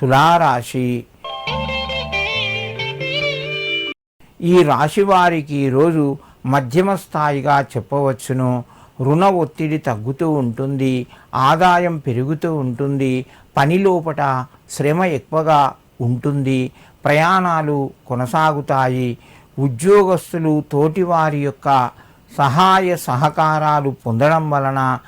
తులారాశి. ఈ రాశి వారికి ఈరోజు మధ్యమ స్థాయిగా చెప్పవచ్చును. రుణ ఒత్తిడి తగ్గుతూ ఉంటుంది, ఆదాయం పెరుగుతూ ఉంటుంది, పని లోపట శ్రమ ఎక్కువగా ఉంటుంది, ప్రయాణాలు కొనసాగుతాయి. ఉద్యోగస్తులు తోటివారి యొక్క సహాయ సహకారాలు పొందడం వలన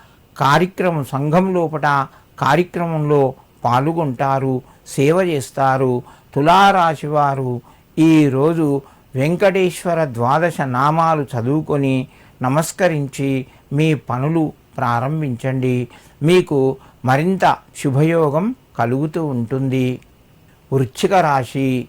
సంఘం లోపట కార్యక్రమంలో పాల్గొంటారు, సేవ చేస్తారు. తులారాశి వారు ఈరోజు వెంకటేశ్వర ద్వాదశ నామాలు చదువుకొని నమస్కరించి మీ పనులు ప్రారంభించండి. మీకు మరింత శుభయోగం కలుగుతూ ఉంటుంది. వృశ్చిక రాశి.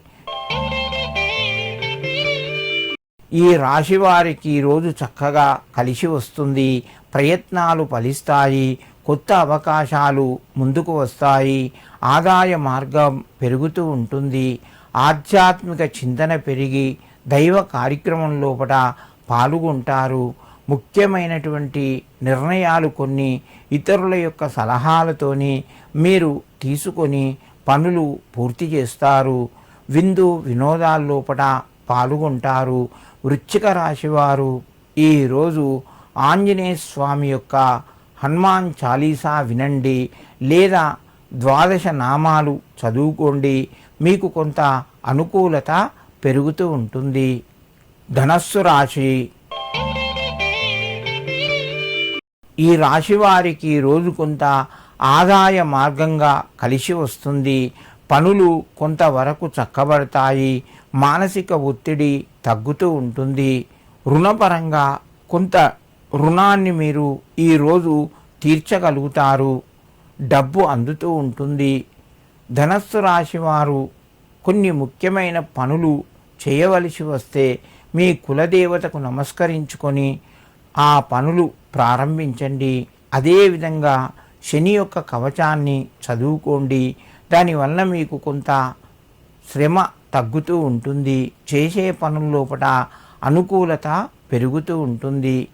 ఈ రాశి వారికి ఈరోజు చక్కగా కలిసి వస్తుంది. ప్రయత్నాలు ఫలిస్తాయి, కొత్త అవకాశాలు ముందుకు వస్తాయి, ఆదాయ మార్గం పెరుగుతూ ఉంటుంది, ఆధ్యాత్మిక చింతన పెరిగి దైవ కార్యక్రమం లోపల పాల్గొంటారు. ముఖ్యమైనటువంటి నిర్ణయాలు కొన్ని ఇతరుల యొక్క సలహాలతోని మీరు తీసుకొని పనులు పూర్తి చేస్తారు. విందు వినోదాల లోపల పాల్గొంటారు. వృశ్చిక రాశి వారు ఈరోజు ఆంజనేయ స్వామి యొక్క హనుమాన్ చాలీసా వినండి లేదా ద్వాదశ నామాలు చదువుకోండి. మీకు కొంత అనుకూలత పెరుగుతూ ఉంటుంది. ధనస్సు రాశి. ఈ రాశి వారికి రోజు కొంత ఆదాయ మార్గంగా కలిసి వస్తుంది. పనులు కొంతవరకు చక్కబడతాయి. మానసిక ఒత్తిడి తగ్గుతూ ఉంటుంది. రుణపరంగా కొంత రుణాన్ని మీరు ఈరోజు తీర్చగలుగుతారు. డబ్బు అందుతూ ఉంటుంది. ధనస్సు రాశి వారు కొన్ని ముఖ్యమైన పనులు చేయవలసి వస్తే మీ కులదేవతకు నమస్కరించుకొని ఆ పనులు ప్రారంభించండి. అదేవిధంగా శని యొక్క కవచాన్ని చదువుకోండి. దానివల్ల మీకు కొంత శ్రమ తగ్గుతూ ఉంటుంది. చేసే పనుల లోపల అనుకూలత పెరుగుతూ ఉంటుంది.